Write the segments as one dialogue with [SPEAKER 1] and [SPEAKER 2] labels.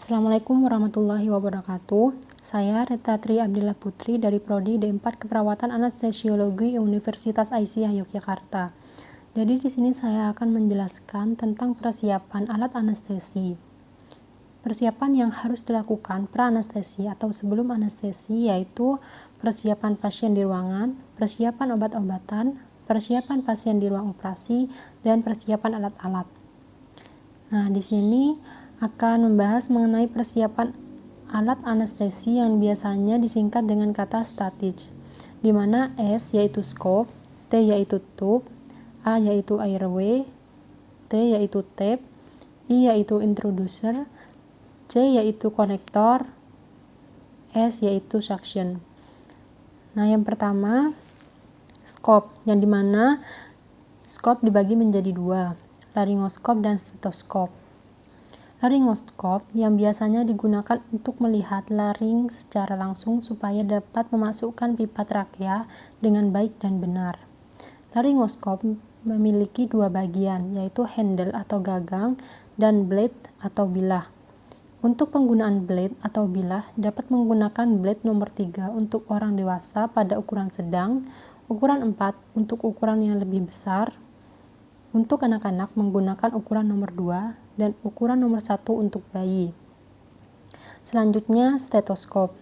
[SPEAKER 1] Assalamualaikum warahmatullahi wabarakatuh. Saya Rita Tri Abdillah Putri dari Prodi D4 Keperawatan Anestesiologi Universitas Aisyah Yogyakarta. Jadi di sini saya akan menjelaskan tentang persiapan alat anestesi. Persiapan yang harus dilakukan pra-anestesi atau sebelum anestesi yaitu persiapan pasien di ruangan, persiapan obat-obatan, persiapan pasien di ruang operasi, dan persiapan alat-alat. Nah, di sini akan membahas mengenai persiapan alat anestesi yang biasanya disingkat dengan kata stage, di mana S yaitu scope, T yaitu tube, A yaitu airway, T yaitu tape, I yaitu introducer, C yaitu konektor, S yaitu suction. Nah, yang pertama scope, yang dimana scope dibagi menjadi dua, laryngoskop dan stetoskop. Laryngoskop yang biasanya digunakan untuk melihat laring secara langsung supaya dapat memasukkan pipa trakea dengan baik dan benar. Laryngoskop memiliki dua bagian, yaitu handle atau gagang dan blade atau bilah. Untuk penggunaan blade atau bilah dapat menggunakan blade nomor 3 untuk orang dewasa pada ukuran sedang, ukuran 4 untuk ukuran yang lebih besar. Untuk anak-anak menggunakan ukuran nomor 2 dan ukuran nomor 1 untuk bayi. Selanjutnya, stetoskop.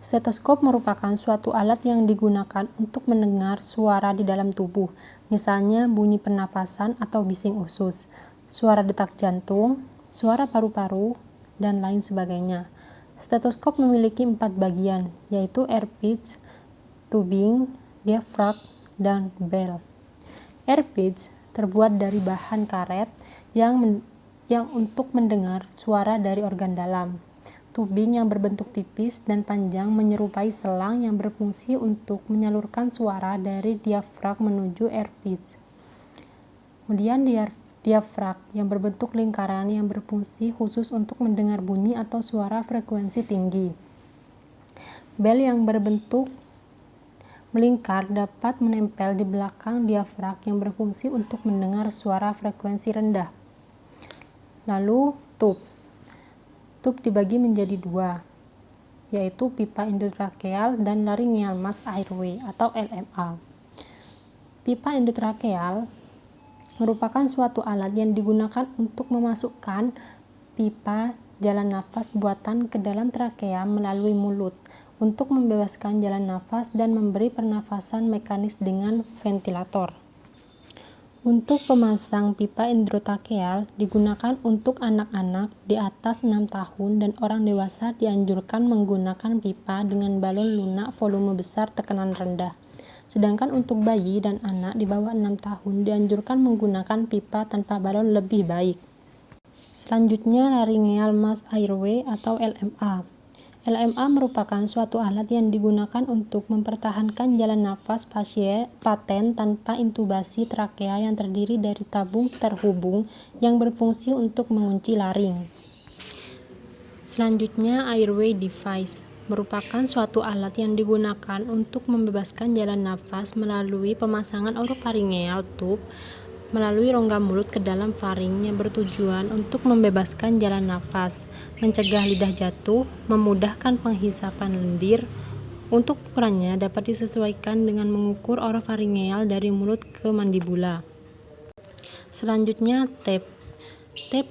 [SPEAKER 1] Stetoskop merupakan suatu alat yang digunakan untuk mendengar suara di dalam tubuh, misalnya bunyi pernapasan atau bising usus, suara detak jantung, suara paru-paru, dan lain sebagainya. Stetoskop memiliki 4 bagian, yaitu air pitch, tubing, diaphragm, dan bell. Air pitch terbuat dari bahan karet yang untuk mendengar suara dari organ dalam. Tubing yang berbentuk tipis dan panjang menyerupai selang yang berfungsi untuk menyalurkan suara dari diafragma menuju air pitch. Kemudian diafragma yang berbentuk lingkaran yang berfungsi khusus untuk mendengar bunyi atau suara frekuensi tinggi. Bell yang berbentuk melingkar dapat menempel di belakang diafragma yang berfungsi untuk mendengar suara frekuensi rendah. Lalu tube. Tube dibagi menjadi dua, yaitu pipa endotrakeal dan laryngeal mass airway atau LMA. Pipa endotrakeal merupakan suatu alat yang digunakan untuk memasukkan pipa jalan nafas buatan ke dalam trakea melalui mulut untuk membebaskan jalan nafas dan memberi pernafasan mekanis dengan ventilator. Untuk pemasang pipa endotrakeal digunakan untuk anak-anak di atas 6 tahun dan orang dewasa dianjurkan menggunakan pipa dengan balon lunak volume besar tekanan rendah. Sedangkan untuk bayi dan anak di bawah 6 tahun dianjurkan menggunakan pipa tanpa balon lebih baik. Selanjutnya, laryngeal mass airway atau LMA. LMA merupakan suatu alat yang digunakan untuk mempertahankan jalan nafas paten tanpa intubasi trakea yang terdiri dari tabung terhubung yang berfungsi untuk mengunci laring. Selanjutnya, airway device merupakan suatu alat yang digunakan untuk membebaskan jalan nafas melalui pemasangan orofaringeal tube melalui rongga mulut ke dalam faring yang bertujuan untuk membebaskan jalan nafas, mencegah lidah jatuh, memudahkan penghisapan lendir. Untuk ukurannya dapat disesuaikan dengan mengukur orofaringeal dari mulut ke mandibula. Selanjutnya, tape. Tape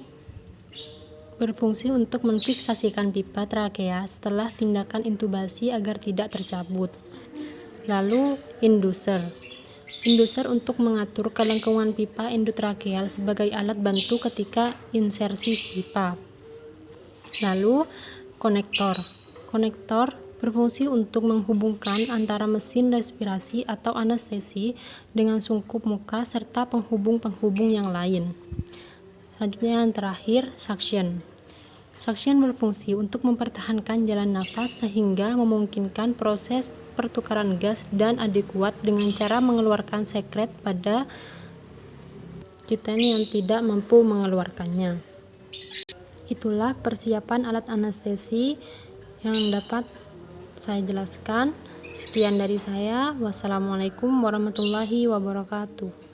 [SPEAKER 1] berfungsi untuk menfiksasikan pipa trakea setelah tindakan intubasi agar tidak tercabut. Lalu, inducer. Inducer untuk mengatur kelengkungan pipa endotrakeal sebagai alat bantu ketika insersi pipa. Lalu, konektor. Konektor berfungsi untuk menghubungkan antara mesin respirasi atau anestesi dengan sungkup muka serta penghubung-penghubung yang lain. Selanjutnya yang terakhir, suction. Suction berfungsi untuk mempertahankan jalan nafas sehingga memungkinkan proses pertukaran gas dan adekuat dengan cara mengeluarkan sekret pada kita yang tidak mampu mengeluarkannya. Itulah persiapan alat anestesi yang dapat saya jelaskan. Sekian dari saya. Wassalamualaikum warahmatullahi wabarakatuh.